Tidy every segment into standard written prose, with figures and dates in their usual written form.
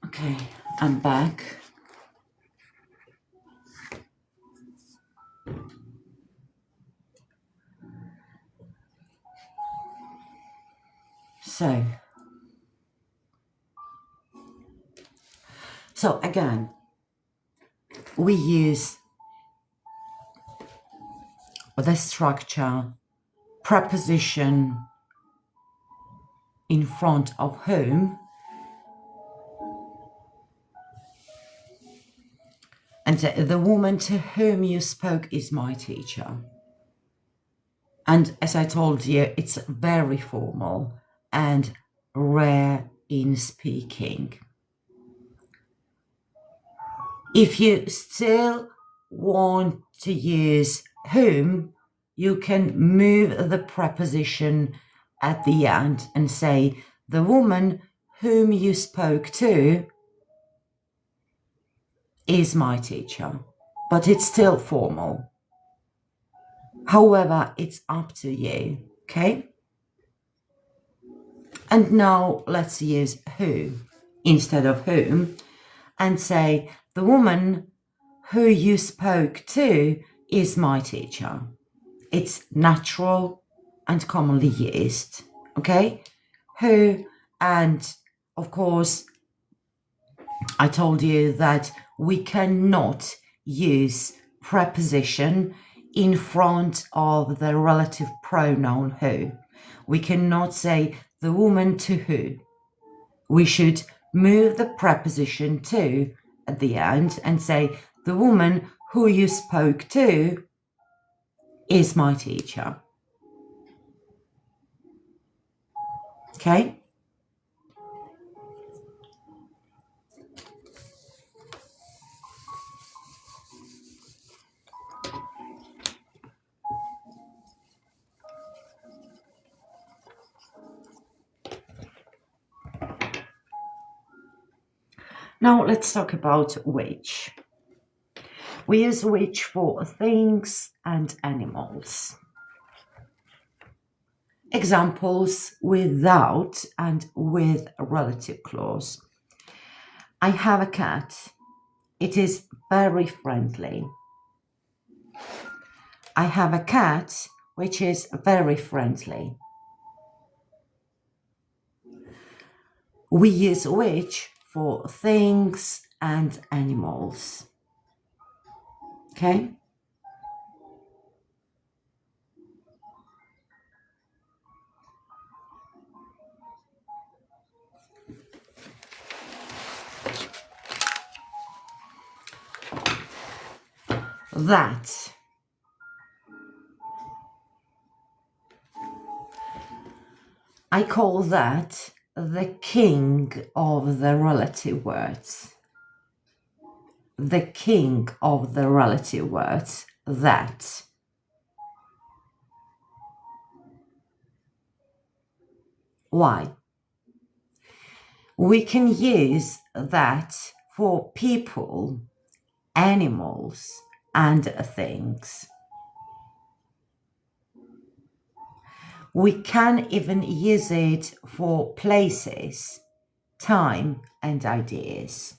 Okay, I'm back. So again, we use the structure preposition in front of whom, and the woman to whom you spoke is my teacher. And as I told you, it's very formal and rare in speaking. If you still want to use whom, you can move the preposition at the end and say, the woman whom you spoke to is my teacher, but it's still formal. However, it's up to you, okay? And now let's use who instead of whom and say, the woman who you spoke to is my teacher. It's natural and commonly used, okay? Who, and of course, I told you that we cannot use preposition in front of the relative pronoun who. We cannot say the woman to who. We should move the preposition to at the end and say the woman who you spoke to is my teacher. Okay? Now let's talk about which. We use which for things and animals. Examples without and with a relative clause. I have a cat. It is very friendly. I have a cat which is very friendly. We use which for things and animals. Okay? That. I call that the king of the relative words. The king of the relative words, that. Why? We can use that for people, animals, and things. We can even use it for places, time, and ideas.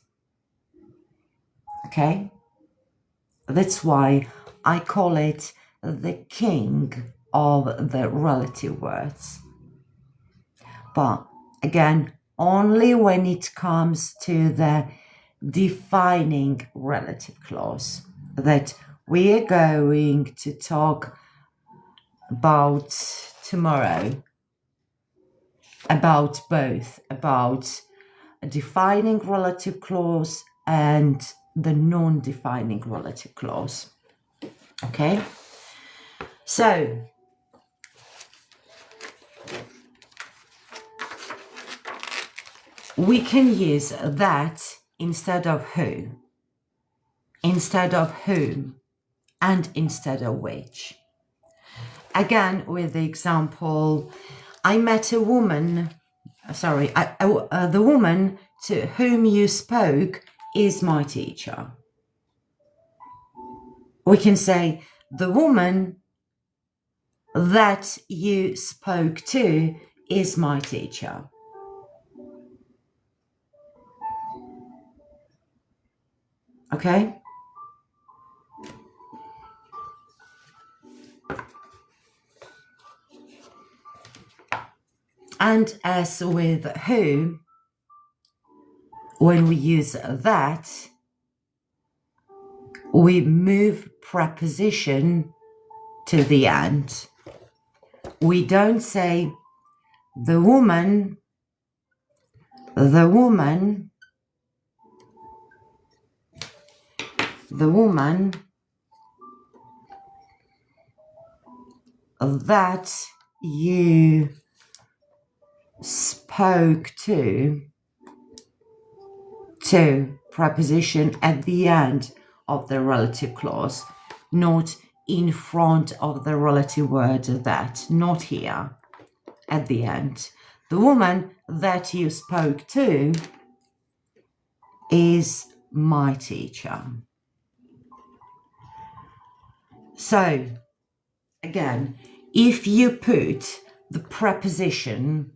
Okay? That's why I call it the king of the relative words. But again, only when it comes to the defining relative clause that we are going to talk about tomorrow, about both, about a defining relative clause and the non-defining relative clause. Okay? So, we can use that instead of who, instead of whom, and instead of which. Again, with the example, I met a woman, the woman to whom you spoke is my teacher. We can say, the woman that you spoke to is my teacher. Okay? And as with who, when we use that, we move preposition to the end. We don't say the woman that you spoke to preposition at the end of the relative clause, not in front of the relative word that, not here, at the end. The woman that you spoke to is my teacher. So, again, if you put the preposition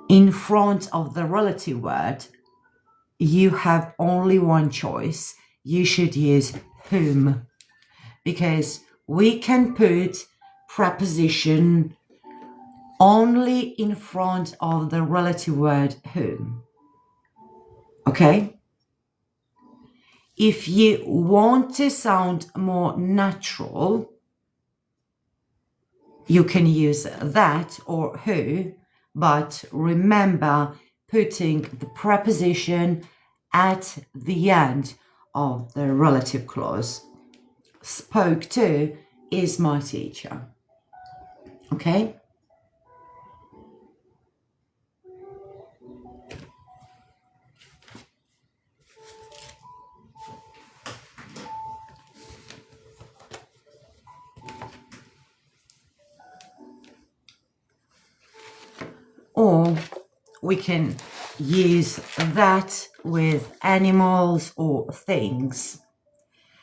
in front of the relative word, you have only one choice. You should use whom, because we can put preposition only in front of the relative word whom. Okay? If you want to sound more natural, you can use that or who, but remember putting the preposition at the end of the relative clause. Spoke to is my teacher. Okay? Or we can use that with animals or things.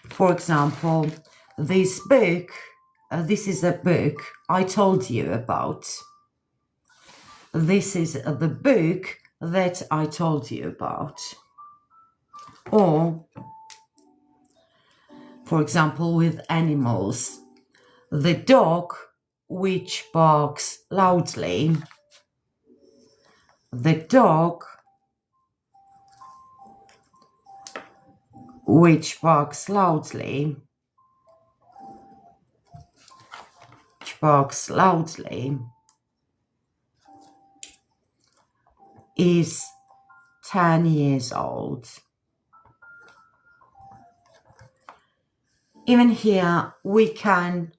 For example, this book, this is a book I told you about. This is the book that I told you about. Or, for example, with animals, the dog which barks loudly. The dog which barks loudly, is 10 years old. Even here, we can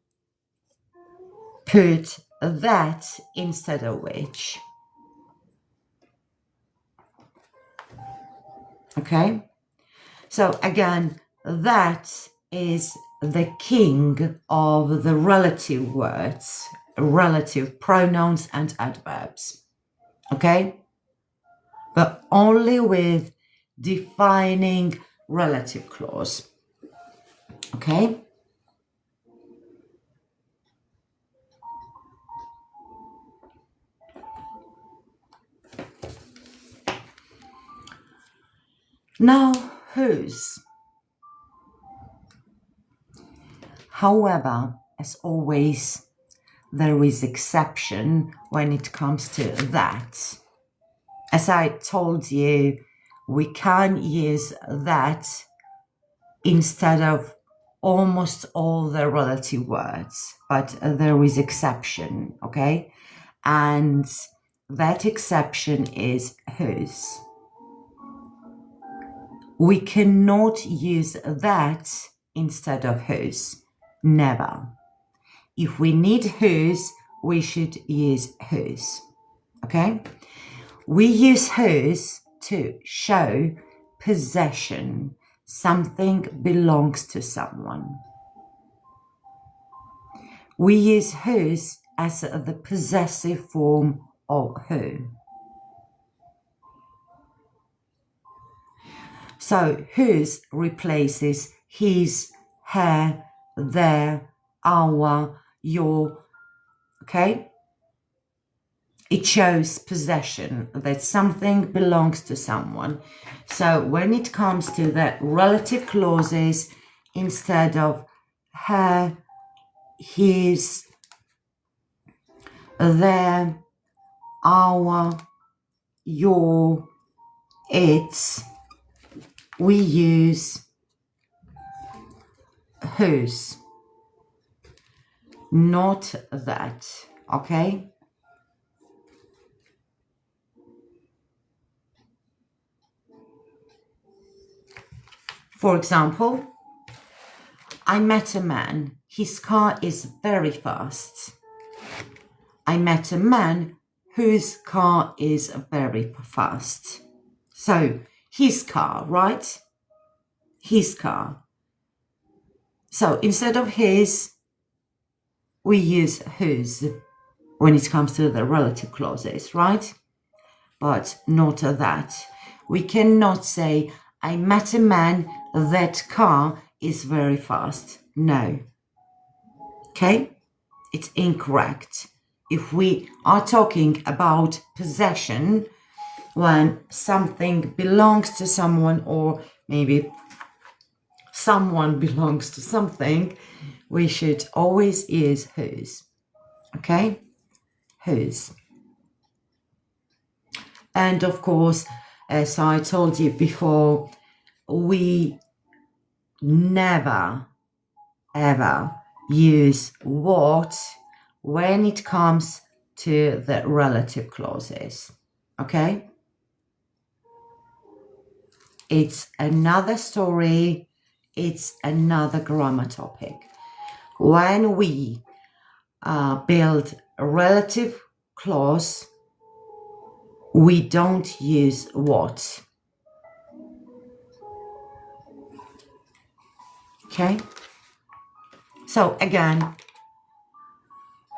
put that instead of which. Okay? So again, that is the king of the relative words, relative pronouns and adverbs. Okay? But only with defining relative clause. Okay? Now, whose. However, as always, there is exception when it comes to that. As I told you, we can use that instead of almost all the relative words, but there is exception, okay? And that exception is whose. We cannot use that instead of whose. Never. If we need whose, we should use whose. Okay? We use whose to show possession. Something belongs to someone. We use whose as the possessive form of who. So whose replaces his, her, their, our, your, okay? It shows possession, that something belongs to someone. So when it comes to the relative clauses, instead of her, his, their, our, your, its, we use whose, not that, okay? For example, I met a man, his car is very fast. I met a man whose car is very fast. So, his car, right? His car. So, instead of his, we use whose when it comes to the relative clauses, right? But not that. We cannot say, I met a man, that car is very fast. No. Okay? It's incorrect. If we are talking about possession, when something belongs to someone, or maybe someone belongs to something, we should always use whose. Okay? Whose. And of course, as I told you before, we never ever use what when it comes to the relative clauses. Okay? It's another story. It's another grammar topic. When we build a relative clause, we don't use what. Okay? So again,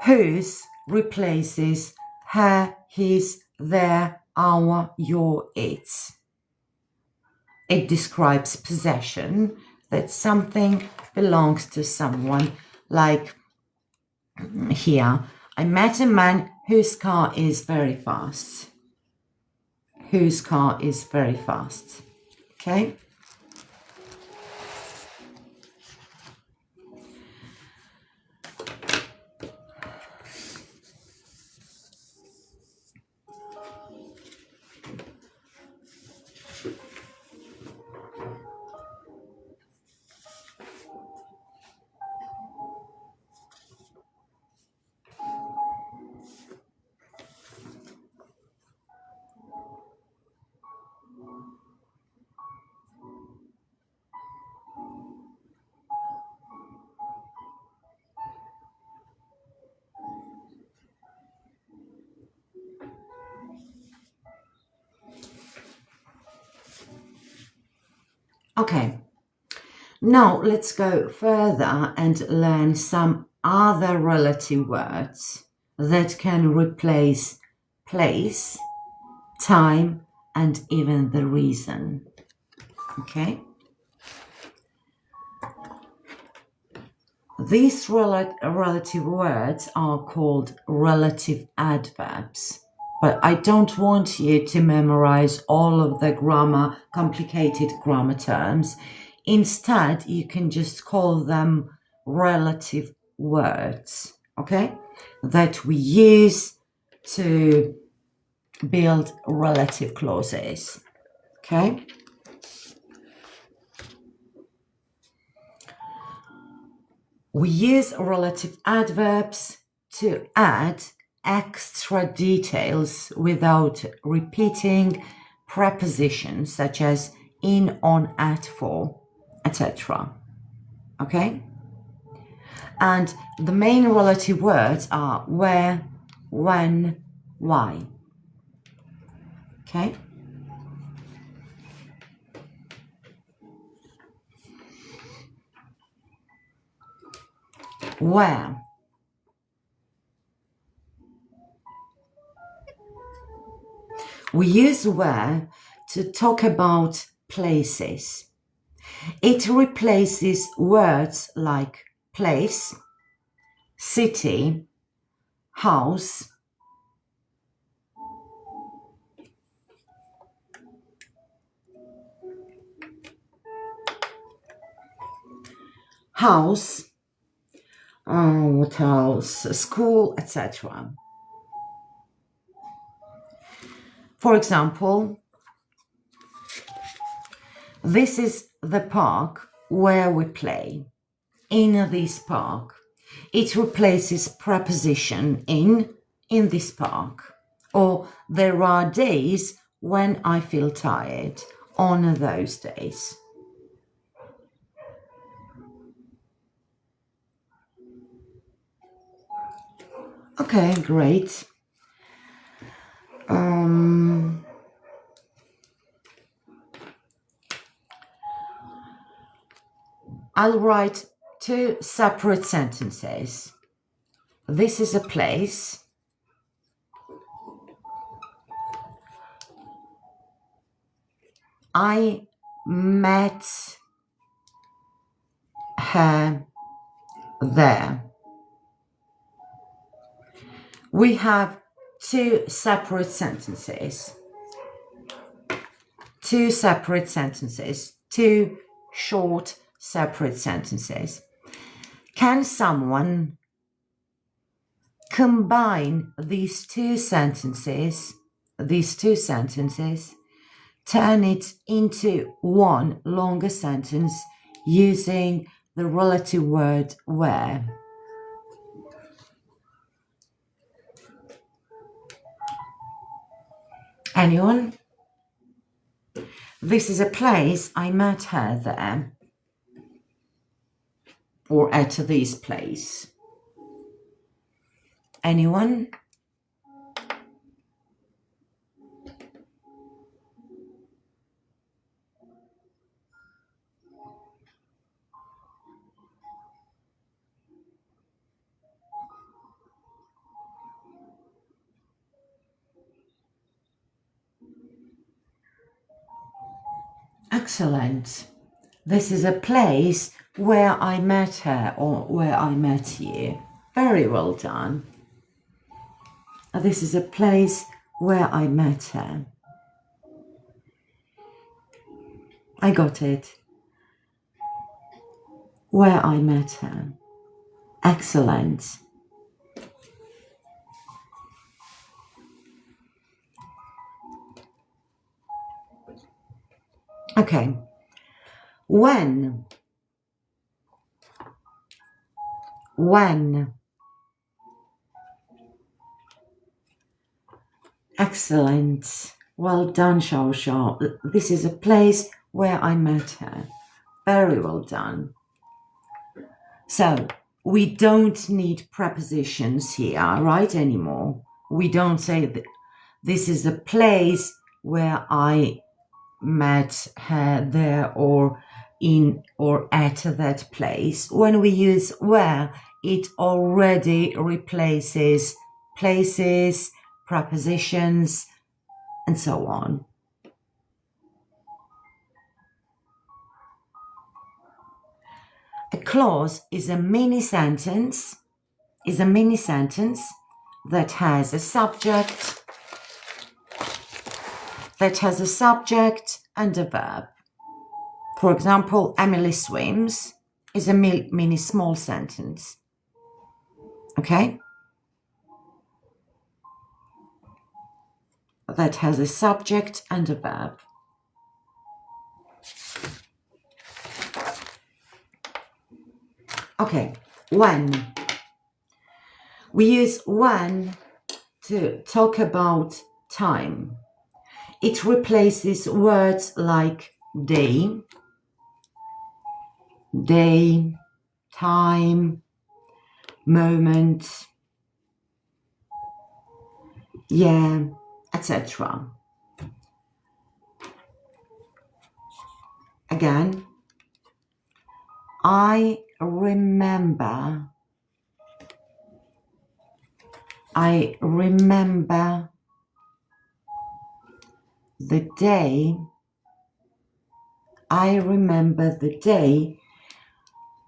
whose replaces her, his, their, our, your, its. It describes possession, that something belongs to someone. Like here, I met a man whose car is very fast. Whose car is very fast. Okay? Okay. Now let's go further and learn some other relative words that can replace place, time, and even the reason. Okay? These relative words are called relative adverbs. But I don't want you to memorize all of the complicated grammar terms. Instead, you can just call them relative words, okay? That we use to build relative clauses, okay? We use relative adverbs to add extra details without repeating prepositions such as in, on, at, for, etc. Okay? And the main relative words are where, when, why. Okay? Where. We use where to talk about places. It replaces words like place, city, house, house, what else? School, etc. For example, this is the park where we play. In this park. It replaces preposition in this park. Or there are days when I feel tired. On those days. Okay, great. I'll write two separate sentences. This is a place. I met her there. We have two separate sentences. Two short separate sentences. Can someone combine these two sentences, turn it into one longer sentence using the relative word where? Anyone? This is a place I met her there, or at this place. Anyone? Excellent. This is a place where I met her or where I met you. Very well done. This is a place where I met her. I got it. Where I met her. Excellent. Okay. When. Excellent. Well done, Shao Shao. This is a place where I met her. Very well done. So, we don't need prepositions here, right, anymore. We don't say that this is a place where I met her there or in or at that place. When we use where, it already replaces places, prepositions, and so on. A clause is a mini sentence that has a subject and a verb. For example, Emily swims is a mini small sentence. Okay? That has a subject and a verb. Okay, when. We use when to talk about time. It replaces words like day, time, moment, yeah, etc. Again, I remember the day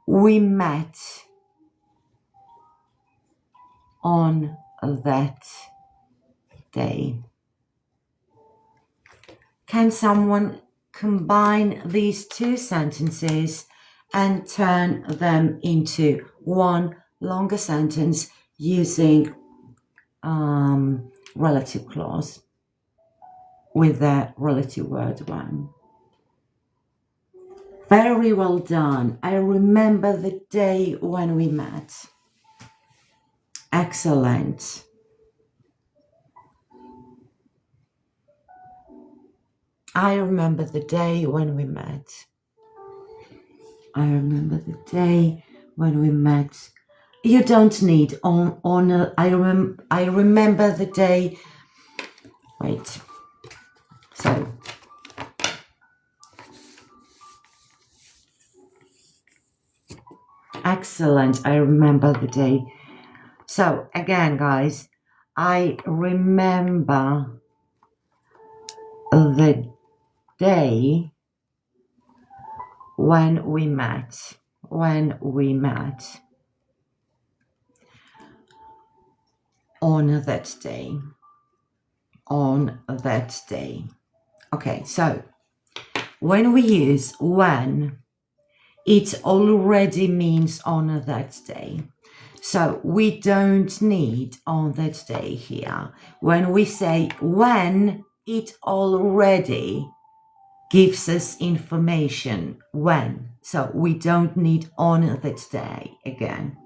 we met on that day. Can someone combine these two sentences and turn them into one longer sentence using relative clause with the relative word when? Very well done. I remember the day when we met. Excellent. I remember the day when we met. I remember the day when we met. You don't need on I remember the day. Wait. So excellent. I remember the day. So again, guys, I remember the day when we met. on that day. On that day. Okay, so when we use when, it already means on that day. So we don't need on that day here. When we say when, it already gives us information when. So we don't need on that day again.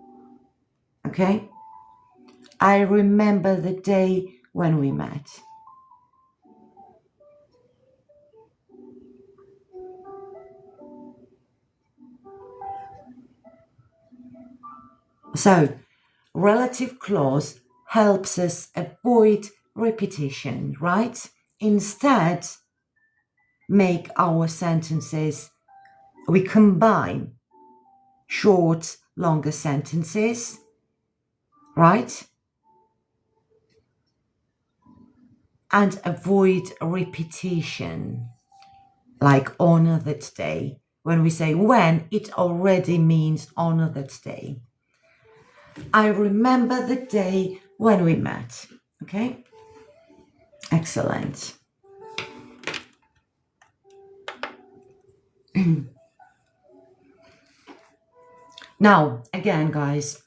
Okay? I remember the day when we met. So, relative clause helps us avoid repetition, right? Instead, make our sentences, we combine short, longer sentences, right? And avoid repetition, like on that day. When we say when, it already means on that day. I remember the day when we met. Okay? Excellent. Now, again, guys,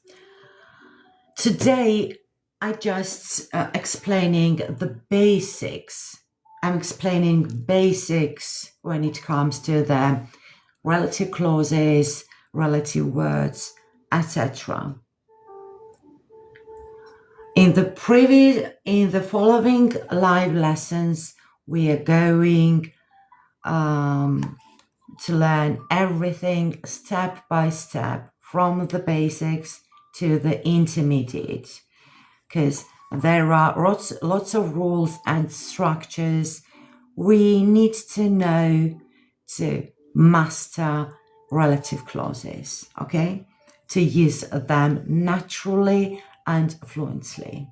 today I just explaining the basics. I'm explaining basics when it comes to the relative clauses, relative words, etc. In the following live lessons, we are going to learn everything step by step, from the basics to the intermediate, because there are lots of rules and structures we need to know to master relative clauses, okay? To use them naturally and fluently.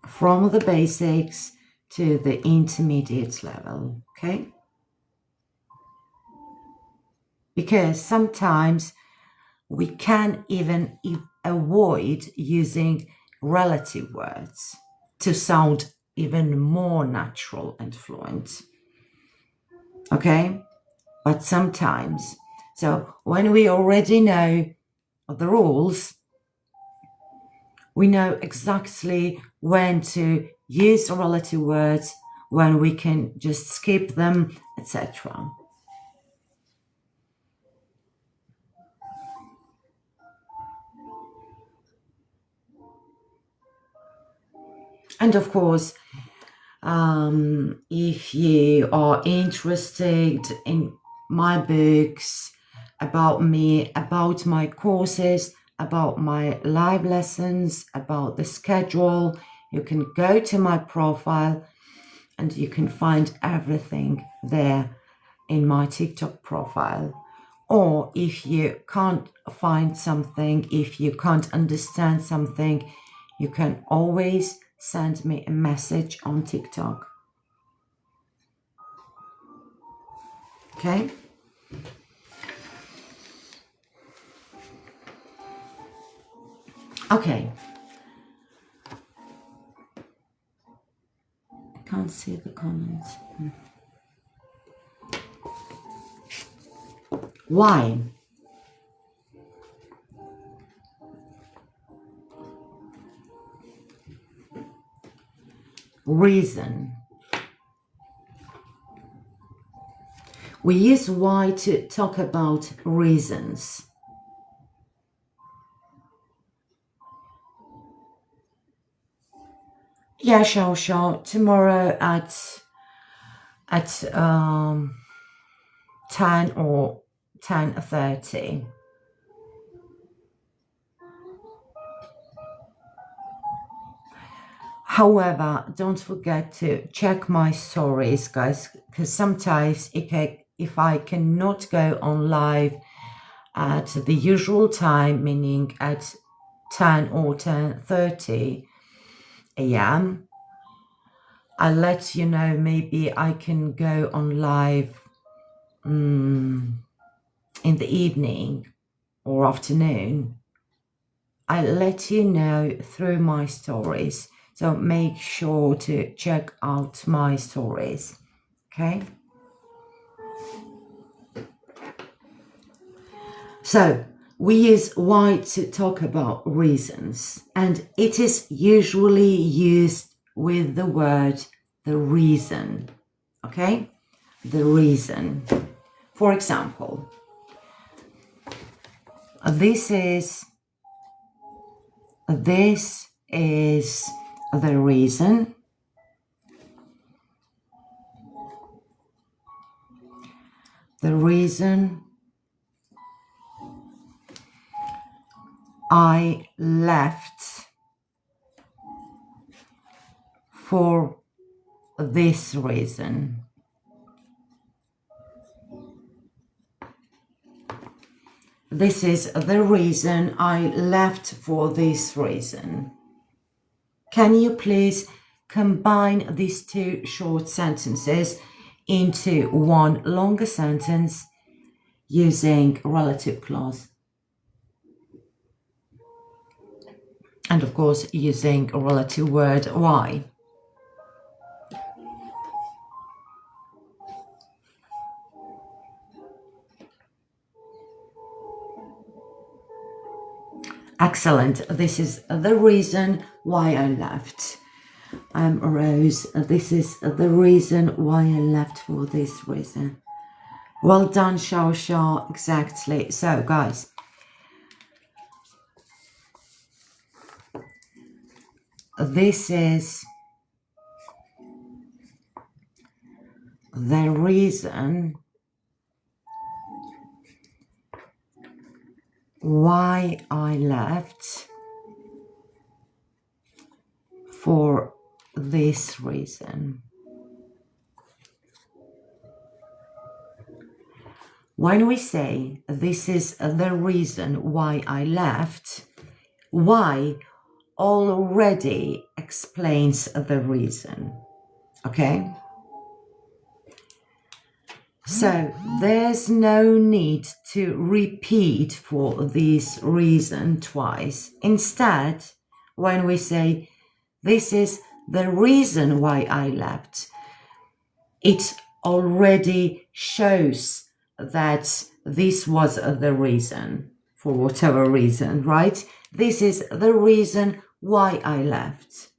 From the basics to the intermediate level, okay? Because sometimes we can even avoid using relative words to sound even more natural and fluent, okay? But sometimes, so when we already know the rules, we know exactly when to use relative words, when we can just skip them, etc. And of course, if you are interested in my books, about me, about my courses, about my live lessons, about the schedule, you can go to my profile and you can find everything there in my TikTok profile. Or if you can't find something, if you can't understand something, you can always send me a message on TikTok. Okay? Okay. I can't see the comments. Why? Reason. We use why to talk about reasons. Yeah, sure. Tomorrow at 10 or 10:30. However, don't forget to check my stories, guys, because sometimes if I cannot go on live at the usual time, meaning at 10 or 10:30 a.m., I'll let you know. Maybe I can go on live in the evening or afternoon, I let you know through my stories. So make sure to check out my stories. Okay? So we use why to talk about reasons, and it is usually used with the word the reason. Okay? The reason. For example, this is the reason I left for this reason. This is the reason I left for this reason. Can you please combine these two short sentences into one longer sentence using relative clause? And of course, using a relative word why. Excellent. This is the reason why I left. Rose, this is the reason why I left for this reason. Well done, Shao. Exactly. So, guys, this is the reason why I left for this reason. When we say this is the reason why I left, why already explains the reason. Okay? So there's no need to repeat for this reason twice. Instead, when we say this is the reason why I left, it already shows that this was the reason, for whatever reason, right? This is the reason why I left.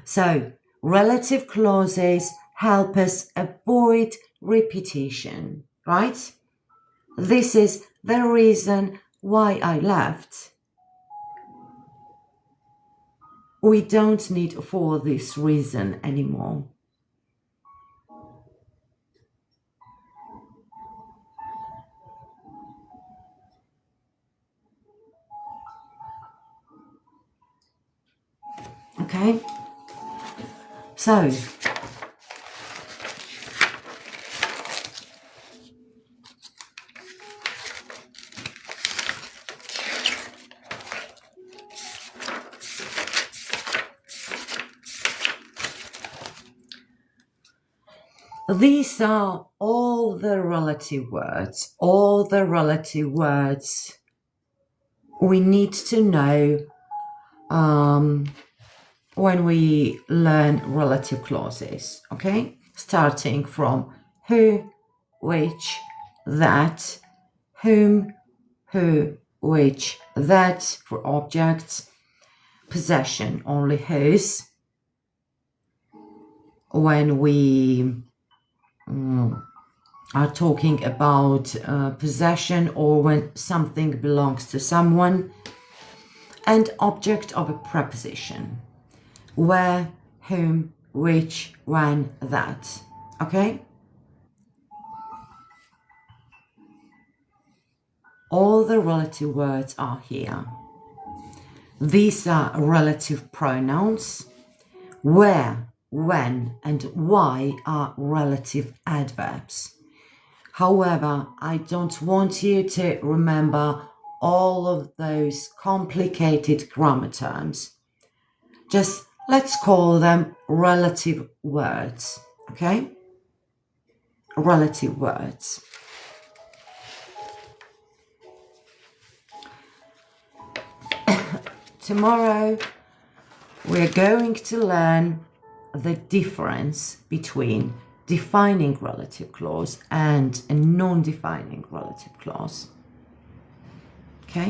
So relative clauses help us avoid repetition, right? This is the reason why I left. We don't need for this reason anymore. Okay? So, these are all the relative words we need to know when we learn relative clauses, okay? Starting from who, which, that, whom, who, which, that for objects, possession, only whose. When we are talking about possession or when something belongs to someone, and object of a preposition, where, whom, which, when, that. Okay? All the relative words are here. These are relative pronouns. Where, when, and why are relative adverbs. However, I don't want you to remember all of those complicated grammar terms. Just let's call them relative words, okay? Relative words. tomorrow we're going to learn the difference between defining relative clause and a non-defining relative clause. Okay?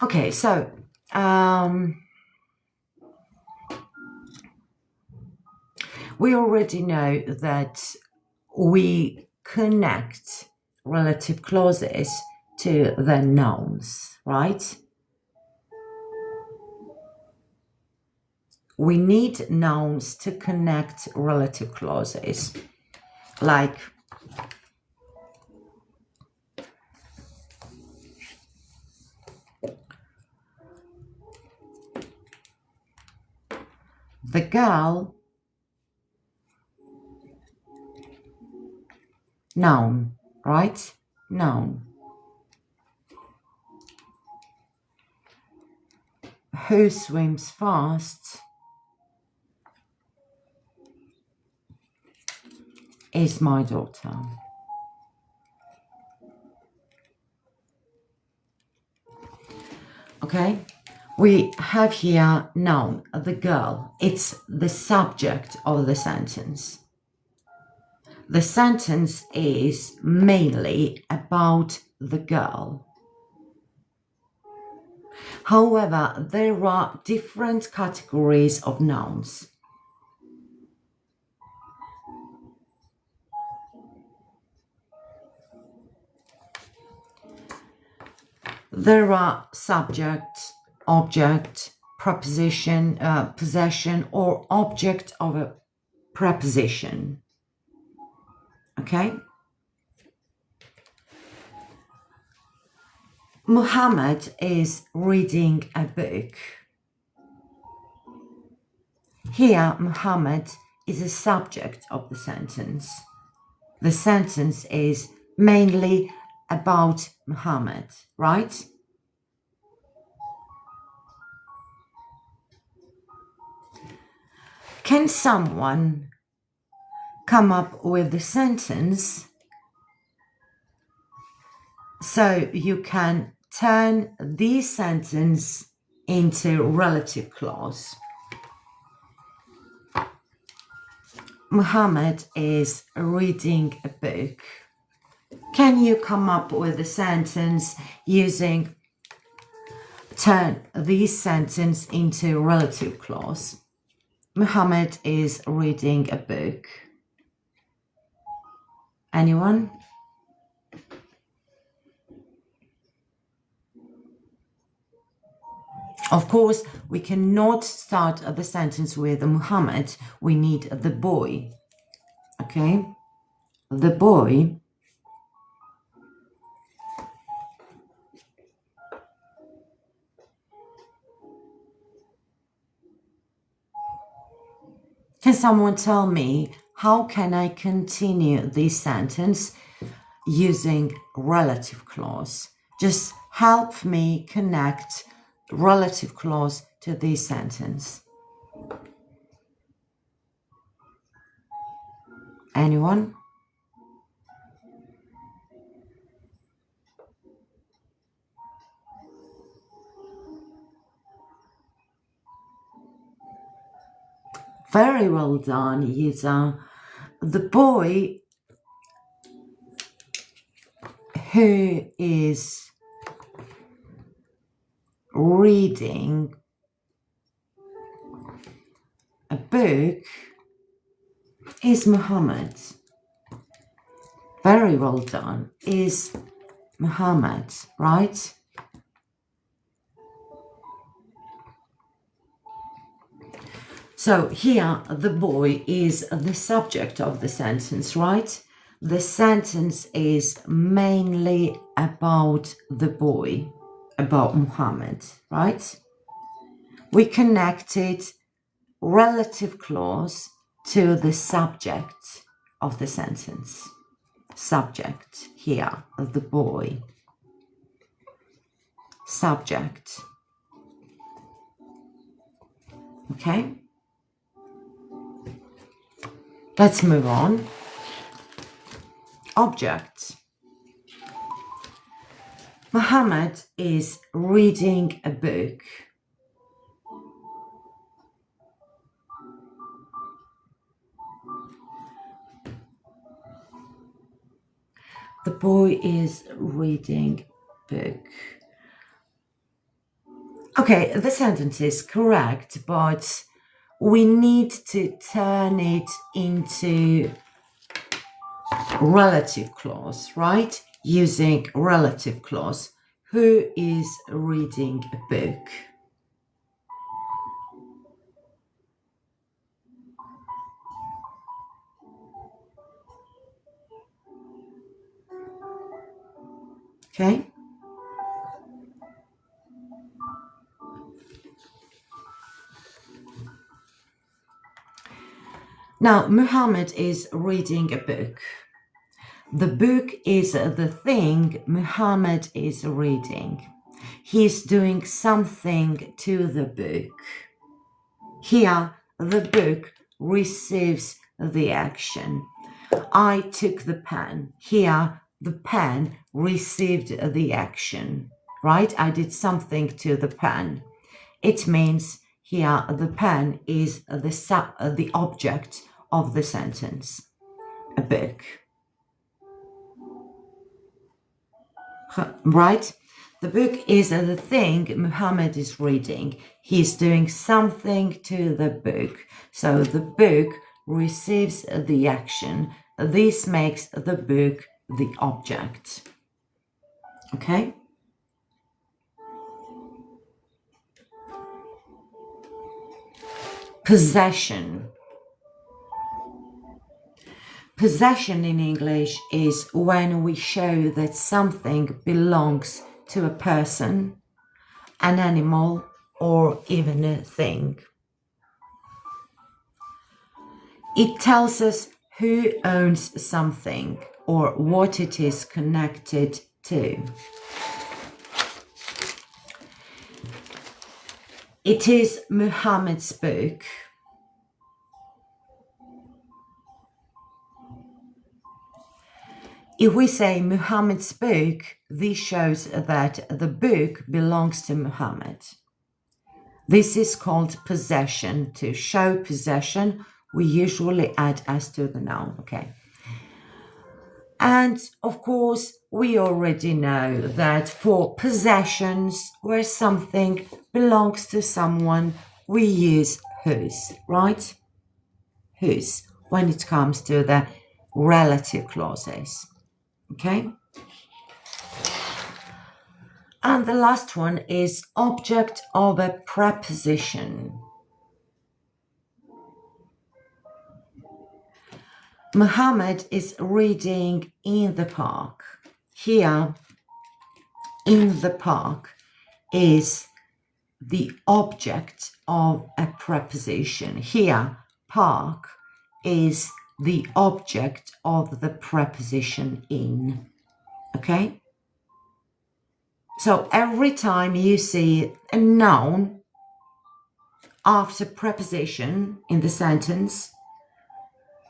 Okay, so we already know that we connect relative clauses to the nouns, right? We need nouns to connect relative clauses, like the girl, noun, right? Noun. Who swims fast is my daughter. Okay, we have here noun, the girl. It's the subject of the sentence. The sentence is mainly about the girl. However, there are different categories of nouns. There are subject, object, preposition, possession, or object of a preposition. Okay? Muhammad is reading a book. Here, Muhammad is a subject of the sentence. The sentence is mainly about Muhammad, right? Can someone come up with the sentence so you can turn this sentence into relative clause? Muhammad is reading a book. Can you come up with a sentence using turn this sentence into relative clause? Muhammad is reading a book. Anyone? Of course, we cannot start the sentence with Muhammad. We need the boy. Okay? The boy Can someone tell me how can I continue this sentence using relative clause? Just help me connect relative clause to this sentence. Anyone? Very well done, Yuza. The boy who is reading a book is Muhammad. Very well done. Is Muhammad, right? So here the boy is the subject of the sentence, right? The sentence is mainly about the boy, about Muhammad, right? We connected relative clause to the subject of the sentence. Subject here, the boy. Subject. Okay? Let's move on. Object. Muhammad is reading a book. The boy is reading a book. Okay, the sentence is correct, but we need to turn it into relative clause, right? Using relative clause. Who is reading a book? Okay. Now, Muhammad is reading a book. The book is the thing Muhammad is reading. He's doing something to the book. Here, the book receives the action. I took the pen. Here, the pen received the action, right? I did something to the pen. It means here the pen is the object of the sentence, a book. Right? The book is the thing Muhammad is reading. He's doing something to the book. So the book receives the action. This makes the book the object. Okay? Possession. Possession in English is when we show that something belongs to a person, an animal, or even a thing. It tells us who owns something or what it is connected to. It is Muhammad's book. If we say Muhammad's book, this shows that the book belongs to Muhammad. This is called possession. To show possession, we usually add as to the noun, okay? And of course, we already know that for possessions, where something belongs to someone, we use whose, right? Whose, when it comes to the relative clauses. Okay. And the last one is object of a preposition. Muhammad is reading in the park. Here, in the park is the object of a preposition. Here, park is the object of the preposition in. Okay? So every time you see a noun after preposition in the sentence,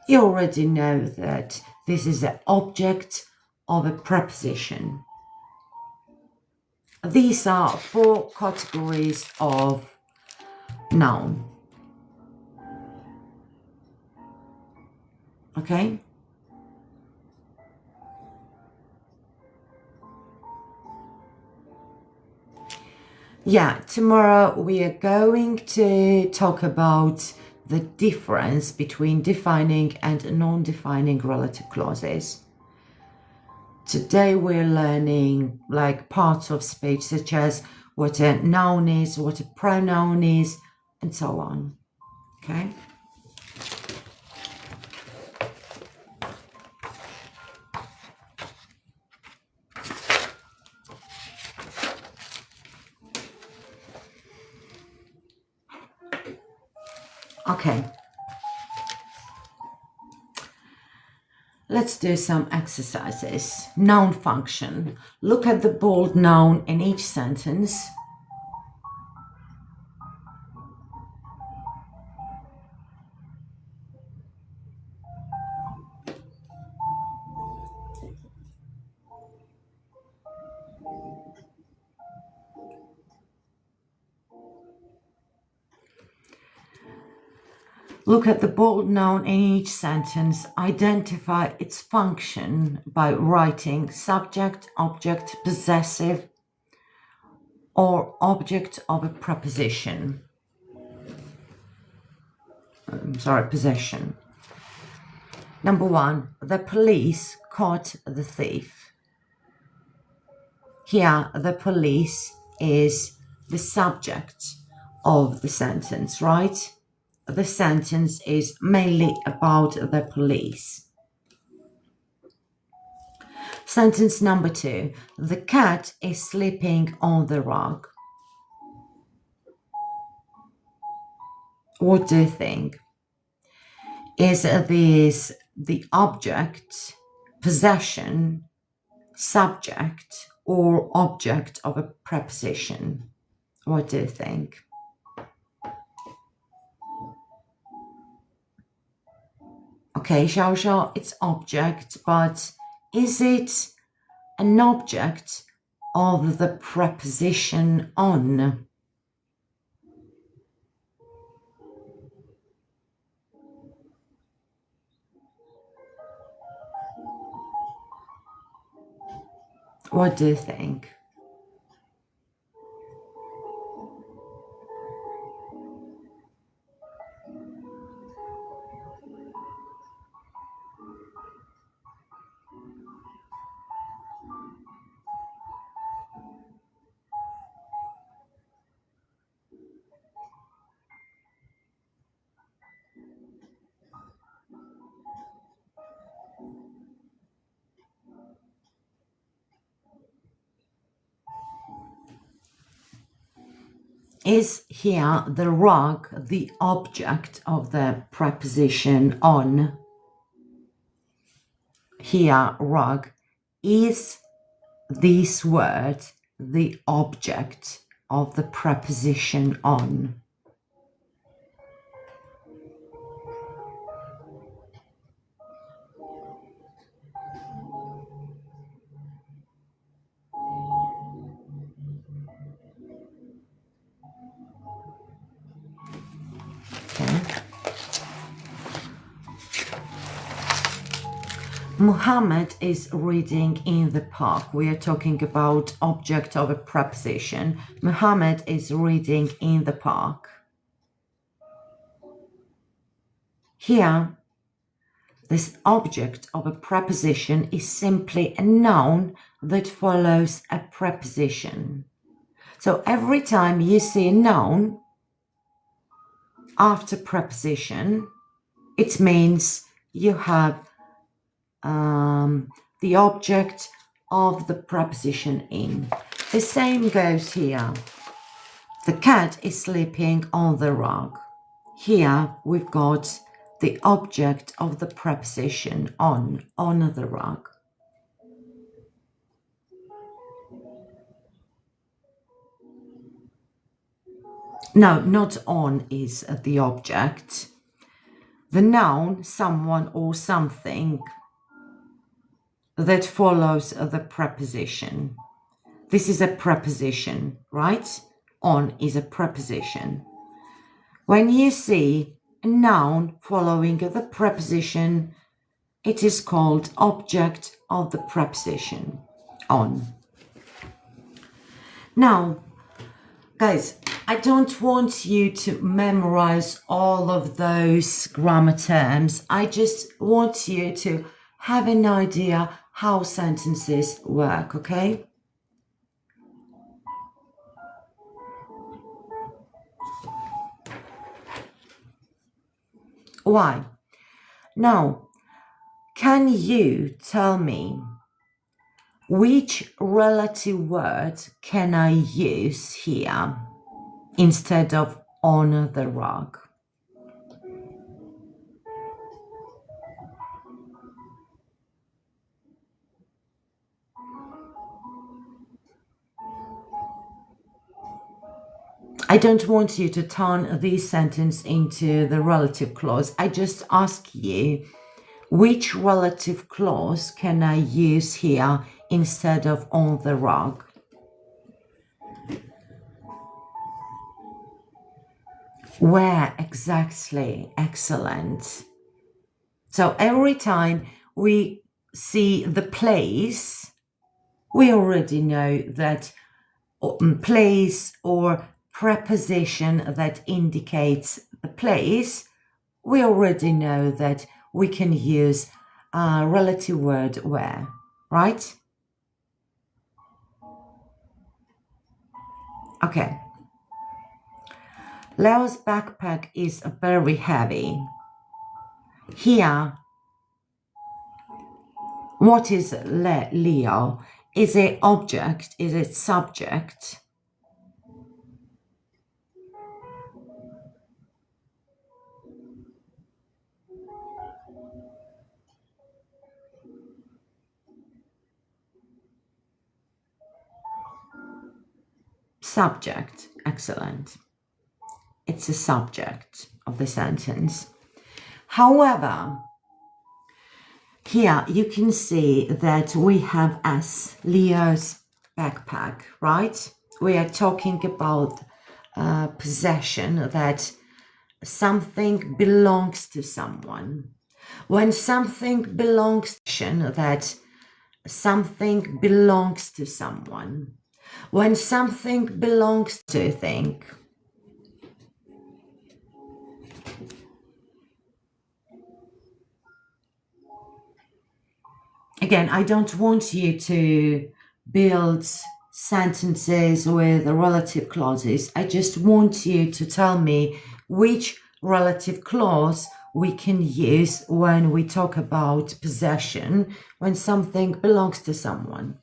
you already know that this is the object of a preposition. These are 4 categories of noun. Okay? Yeah, tomorrow we are going to talk about the difference between defining and non-defining relative clauses. Today we're learning like parts of speech such as what a noun is, what a pronoun is, and so on. Okay. Okay. Let's do some exercises. Noun function. Look at the bold noun in each sentence. Look at the bold noun in each sentence. Identify its function by writing subject, object, possessive, or object of a preposition. Possession. Number 1, the police caught the thief. Here, the police is the subject of the sentence, right? The sentence is mainly about the police. Sentence number 2, the cat is sleeping on the rug. What do you think? Is this the object, possession, subject, or object of a preposition? What do you think? Okay, Xiao Xiao, it's object, but is it an object of the preposition on? What do you think? Is here the rug the object of the preposition on? Here, rug. Is this word the object of the preposition on? Okay. Muhammad is reading in the park. We are talking about object of a preposition. Muhammad is reading in the park. Here, this object of a preposition is simply a noun that follows a preposition. So every time you see a noun after preposition, it means you have the object of the preposition in. The same goes here. The cat is sleeping on the rug. Here we've got the object of the preposition on the rug. No, not on is the object. The noun, someone or something that follows the preposition. This is a preposition, right? On is a preposition. When you see a noun following the preposition, it is called object of the preposition, on. Now, guys, I don't want you to memorize all of those grammar terms. I just want you to have an idea how sentences work, okay? Why? Now, can you tell me which relative word can I use here instead of on the rug? I don't want you to turn this sentence into the relative clause. I just ask you, which relative clause can I use here instead of on the rug? Where exactly? Excellent. So every time we see the place, we already know that place or preposition that indicates the place, we already know that we can use a relative word where, right? Okay. Leo's backpack is very heavy. Here, what is Leo? Is it object? Is it subject? Subject. Excellent. It's a subject of the sentence. However, here you can see that we have as Leo's backpack, right? We are talking about possession, that something belongs to someone. When something belongs to that something belongs to someone. When something belongs to a thing. Again, I don't want you to build sentences with relative clauses. I just want you to tell me which relative clause we can use when we talk about possession, when something belongs to someone.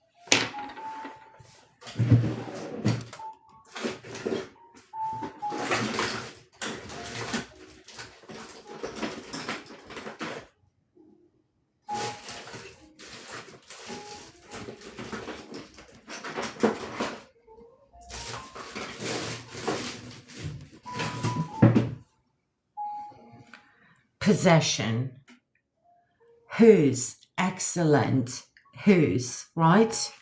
Possession. Whose? Excellent. Whose, right?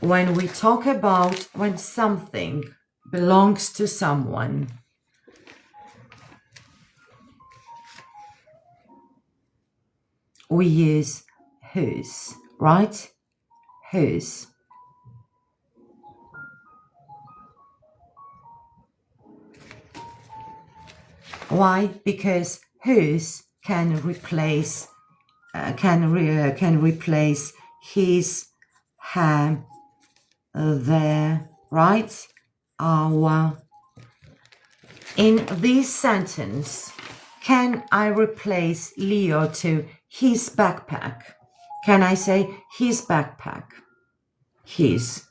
When we talk about when something belongs to someone, we use whose, right? Whose. Why? Because whose can replace his, her, their, right? Our. In this sentence, can I replace Leo to his backpack? Can I say his backpack? His.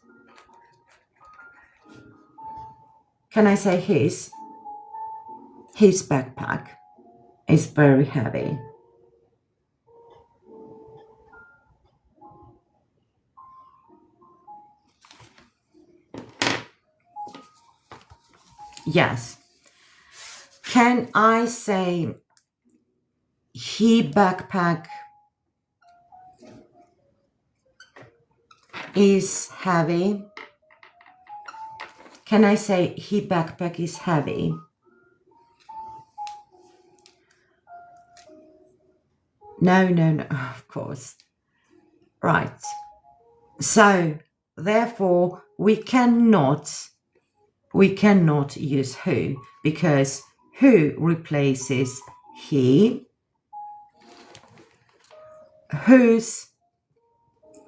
Can I say his? His backpack is very heavy. Yes. Can I say he backpack is heavy? Can I say he backpack is heavy? No, of course. Right. So, therefore, we cannot use who, because who replaces he, whose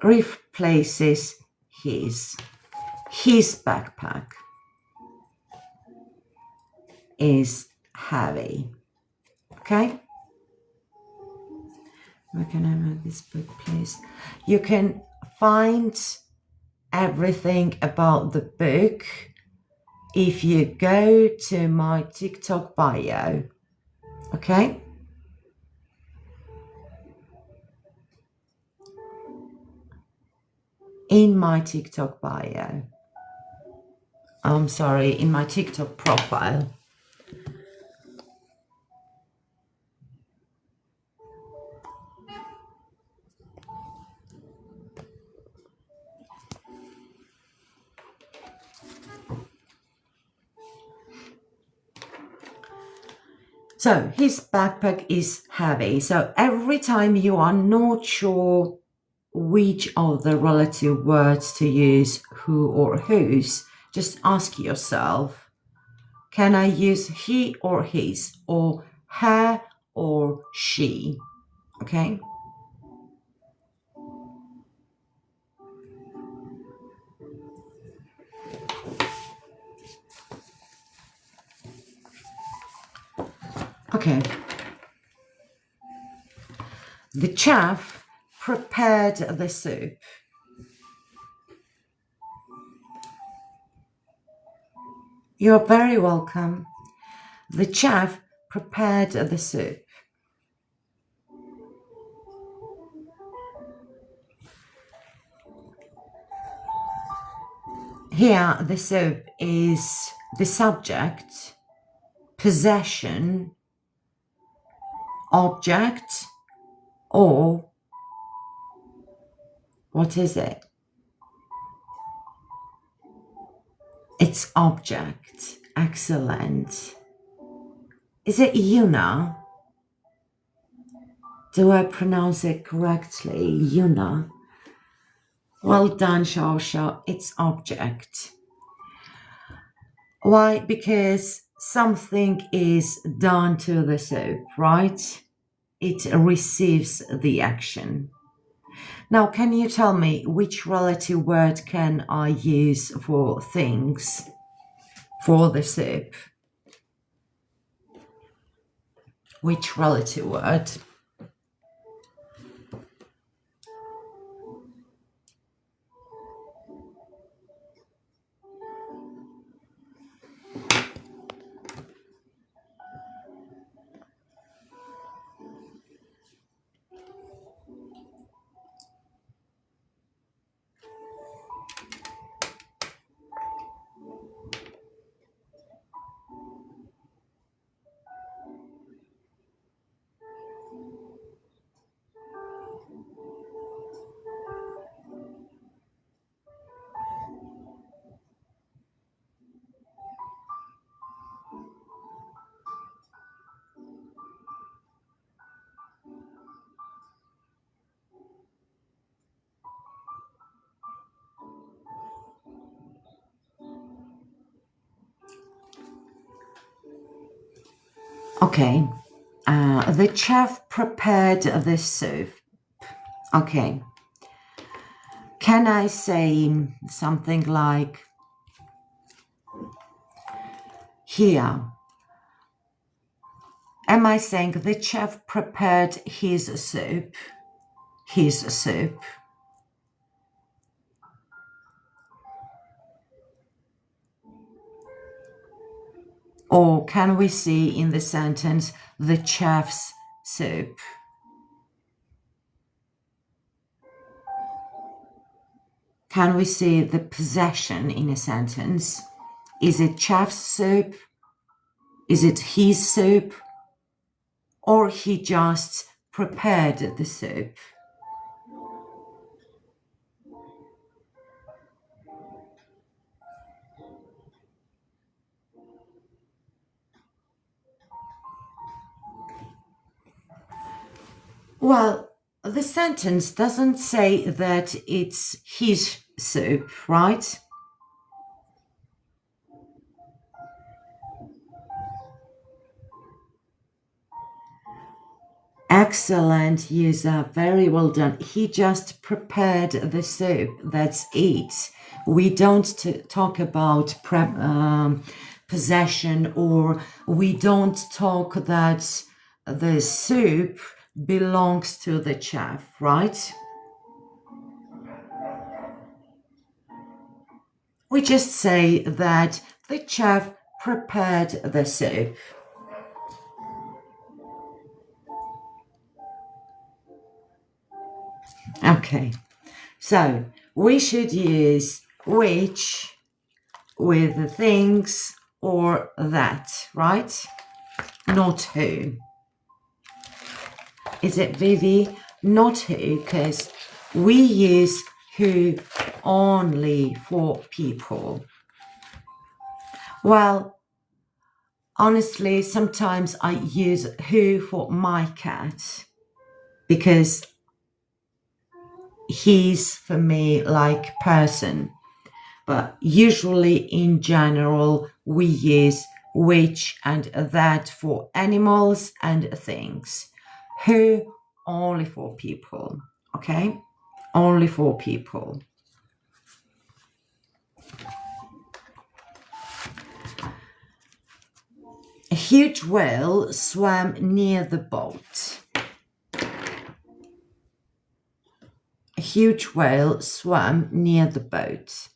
replaces his backpack. is heavy. Okay? Where can I have this book, please? You can find everything about the book if you go to my TikTok bio. Okay? In my TikTok bio. I'm sorry, in my TikTok profile. So his backpack is heavy. So every time you are not sure which of the relative words to use, who or whose, just ask yourself, can I use he or his, or her or she? Okay. Okay. The chef prepared the soup. You're very welcome. The chef prepared the soup. Here, the soup is the subject, possession, object, or what is it? It's object. Excellent. Is it Yuna? Do I pronounce it correctly? Yuna. Well done, Shasha. It's object. Why? Because something is done to the soup, right? It receives the action. Now, can you tell me which relative word can I use for things for the soup? Which relative word? Okay. The chef prepared the soup. Okay. Can I say something like, here? Am I saying the chef prepared his soup? His soup. Or can we see in the sentence the chef's soup? Can we see the possession in a sentence? Is it chef's soup? Is it his soup? Or he just prepared the soup? Well, the sentence doesn't say that it's his soup, right? Excellent, Yusa. Very well done. He just prepared the soup. That's it. We don't talk about possession, or we don't talk that the soup belongs to the chef, right? We just say that the chef prepared the soup. Okay, so we should use which with the things or that, right? Not who. Is it Vivi? Not who, because we use who only for people. Well, honestly, sometimes I use who for my cat because he's for me like person. But usually in general, we use which and that for animals and things. Who only for people, okay? Only for people. A huge whale swam near the boat. A huge whale swam near the boat.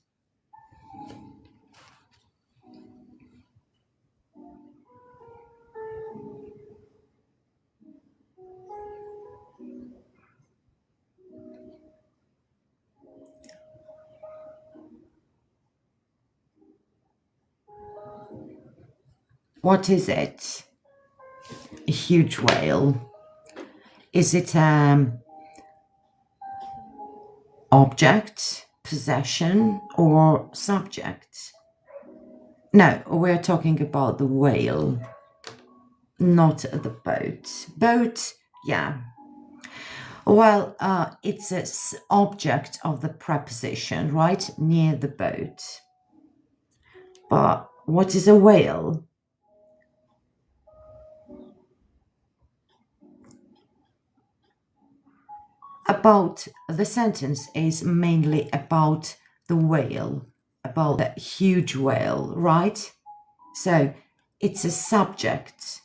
What is it? A huge whale. Is it object, possession, or subject? No, we're talking about the whale, not the boat. Boat, yeah. Well, it's an object of the preposition, right? Near the boat. But what is a whale? About the sentence is mainly about the whale, about the huge whale, right? So it's a subject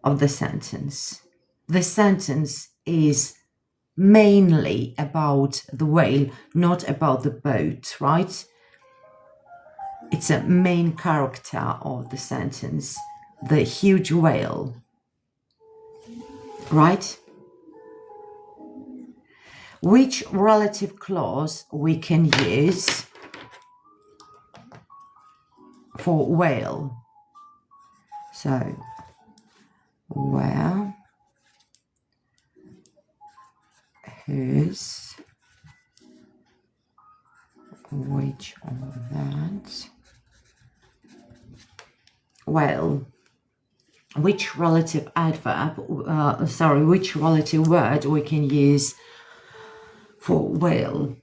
of the sentence. The sentence is mainly about the whale, not about the boat, right? It's a main character of the sentence, the huge whale, right? Which relative clause we can use for whale? So, where, whose, which or that. Well, which relative adverb, which relative word we can use for whale?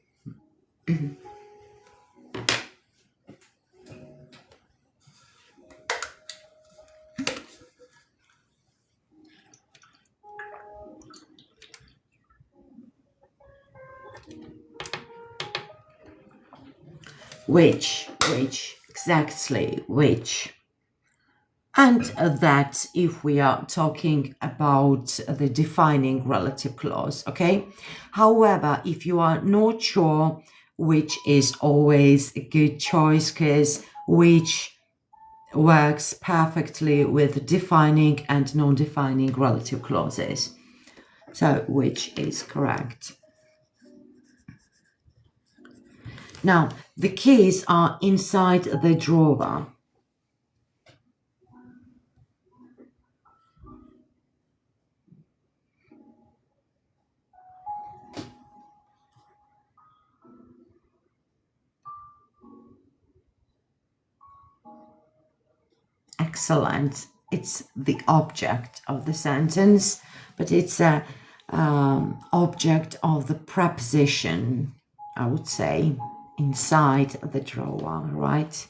Which, exactly, which. And that if we are talking about the defining relative clause, okay? However, if you are not sure, which is always a good choice because which works perfectly with defining and non-defining relative clauses. So which is correct. Now, the keys are inside the drawer. Excellent. It's the object of the sentence, but it's a object of the preposition, I would say, inside the drawer, right?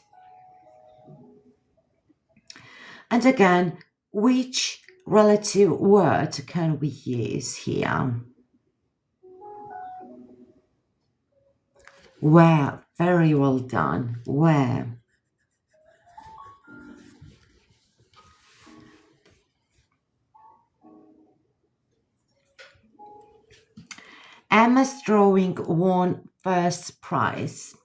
And again, which relative word can we use here? Where, very well done, where. Emma's drawing won first prize.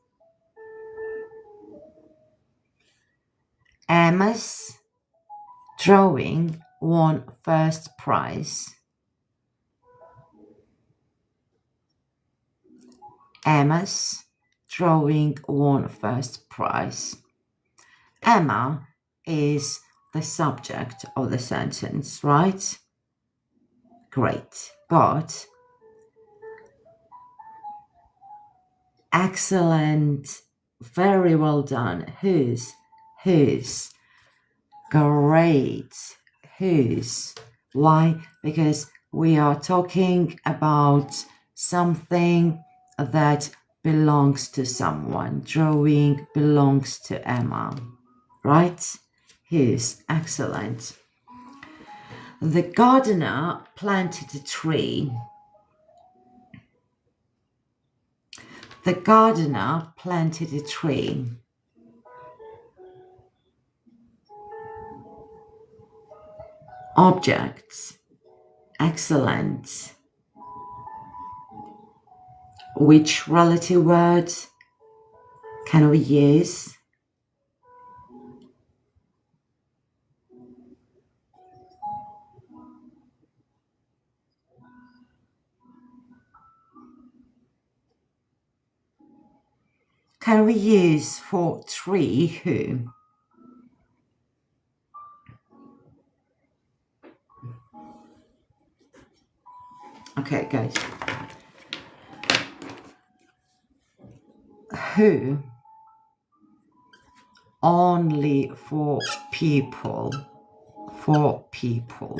Emma's drawing won first prize. Emma's drawing won first prize. Emma is the subject of the sentence, right? Great, but excellent, very well done. Whose? Great. Whose? Why? Because we are talking about something that belongs to someone. Drawing belongs to Emma, right? Whose? Excellent. The gardener planted a tree. The gardener planted a tree. Objects. Excellent. Which relative word can we use? Can we use for tree who? Okay, guys. Who? Only for people. For people.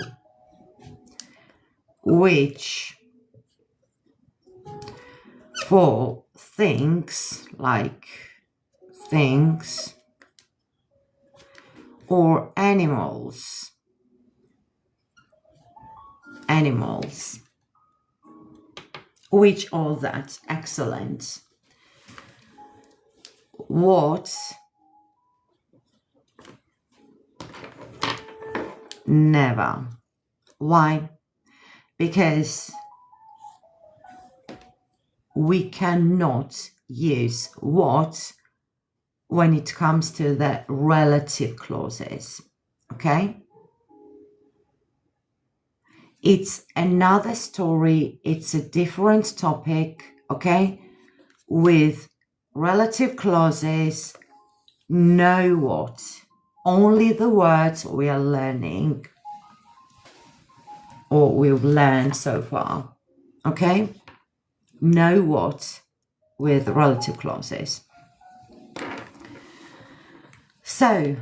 Which? For things, like things, or animals. Animals. Which all that? Excellent. What? Never. Why? Because we cannot use what when it comes to the relative clauses. Okay? It's another story. It's a different topic. Okay? With relative clauses, know what? Only the words we are learning or we've learned so far. Okay? Know what with relative clauses. So,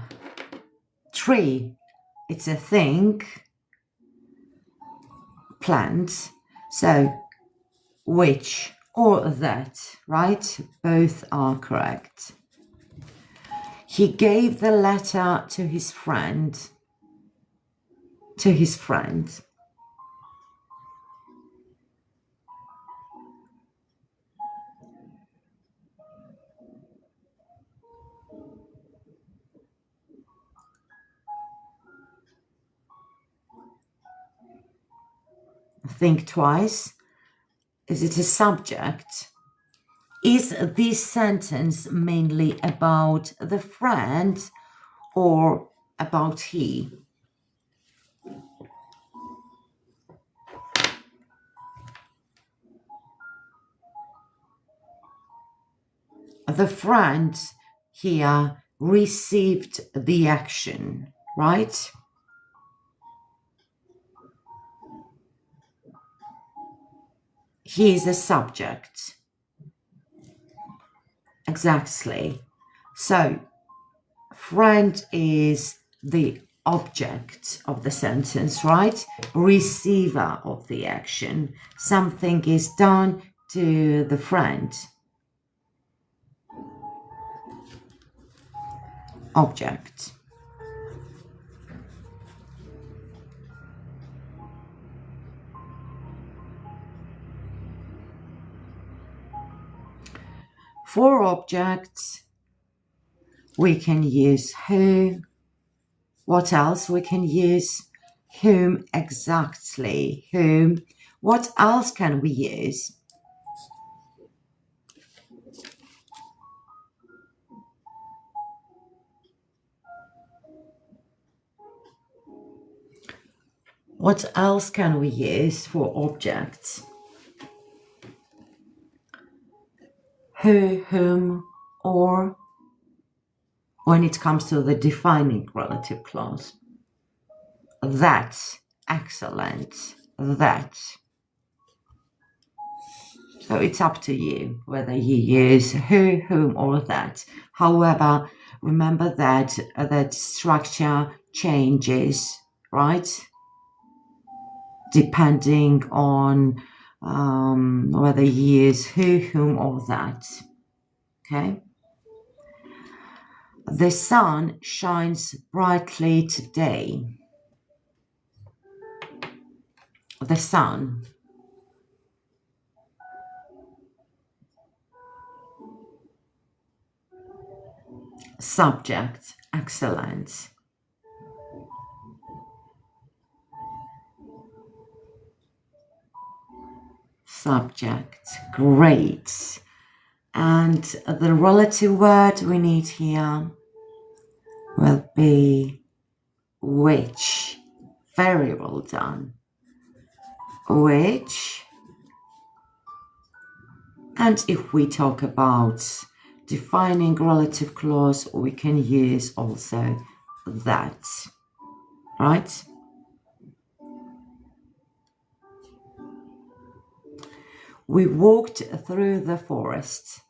tree, it's a thing. Plant, so which or that, right? Both are correct. He gave the letter to his friend. To his friend. Think twice. Is it a subject? Is this sentence mainly about the friend or about he? The friend here received the action, right? He is a subject. Exactly. So, friend is the object of the sentence, right? Receiver of the action. Something is done to the friend. Object. For objects, we can use who. What else we can use? Whom exactly. Whom. What else can we use? What else can we use for objects? Who, whom, or, when it comes to the defining relative clause. That's excellent. That. So it's up to you whether you use who, whom, or that. However, remember that that structure changes, right? Depending on whether you use who, whom, or that. Okay. The sun shines brightly today. The sun. Subject, excellent. Subject, great. And the relative word we need here will be which. Very well done. Which. And if we talk about defining relative clause, we can use also that, right? We walked through the forest.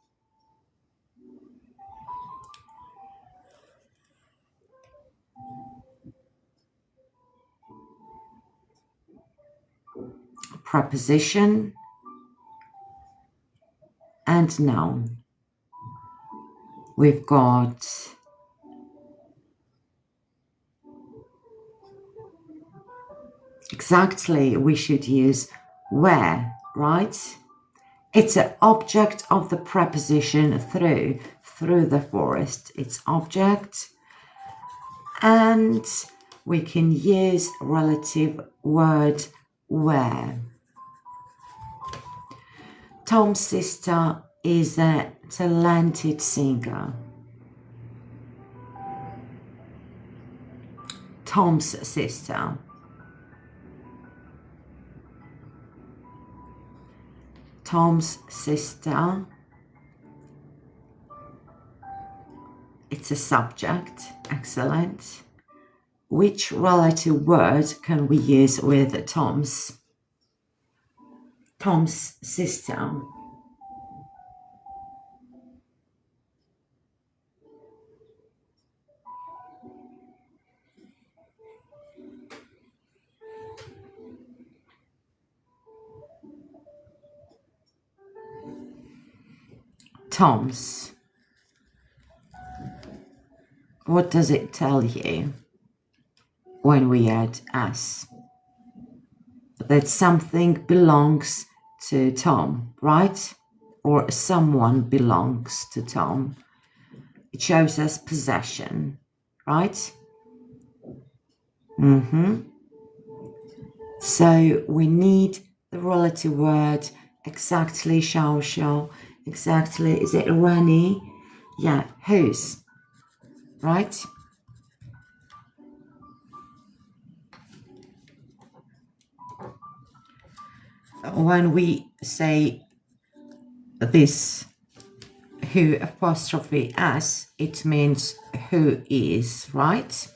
Preposition and noun. We've got exactly, we should use where, right? It's an object of the preposition through the forest. It's object, and we can use relative word where. Tom's sister is a talented singer. Tom's sister. Tom's sister. It's a subject. Excellent. Which relative word can we use with Tom's? Tom's sister. Tom's. What does it tell you when we add as? That something belongs to Tom, right? Or someone belongs to Tom. It shows us possession, right? So we need the relative word exactly, shall, exactly, is it Rani? Yeah, whose, right? When we say this who apostrophe as, it means who is, right?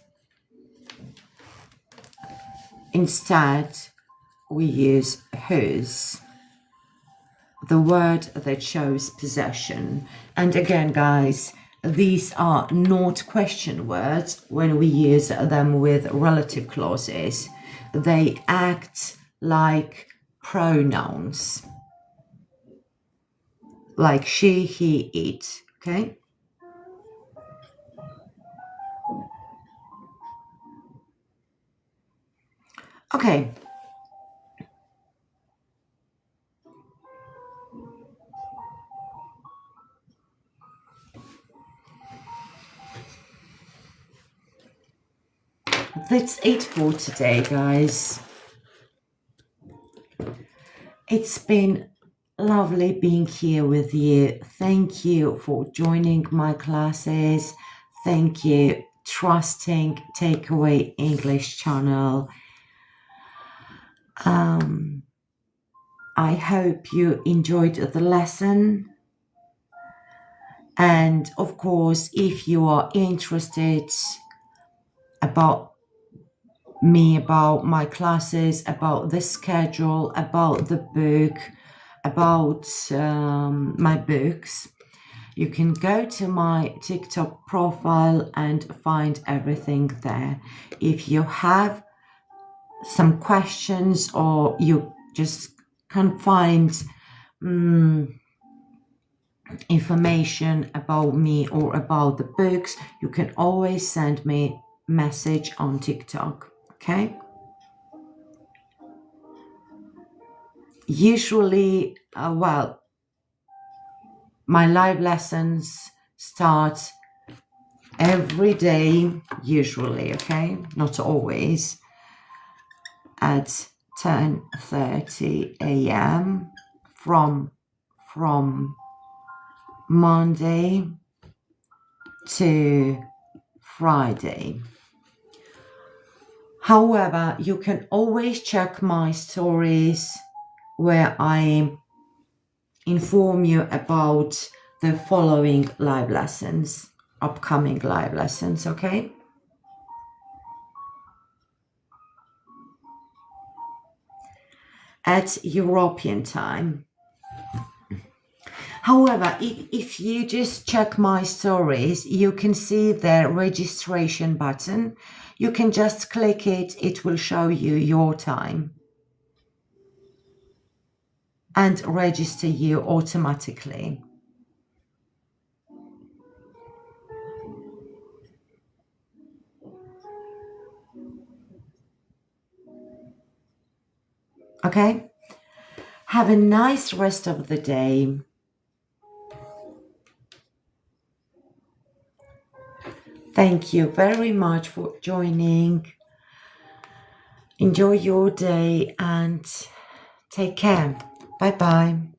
Instead, we use whose, the word that shows possession. And again, guys, these are not question words when we use them with relative clauses. They act like pronouns, like she, he, it, okay? Okay. That's it for today, guys. It's been lovely being here with you. Thank you for joining my classes. Thank you, trusting Takeaway English channel. I hope you enjoyed the lesson. And of course, if you are interested about me, about my classes, about the schedule, about the book, about my books, you can go to my TikTok profile and find everything there. If you have some questions or you just can't find information about me or about the books, you can always send me a message on TikTok, okay? Usually, my live lessons start every day, usually, okay? Not always, at 10:30 a.m. from Monday to Friday. However, you can always check my stories where I inform you about the following live lessons, upcoming live lessons, okay? At European time. However, if you just check my stories, you can see the registration button. You can just click it, it will show you your time and register you automatically. Okay? Have a nice rest of the day. Thank you very much for joining. Enjoy your day and take care. Bye-bye.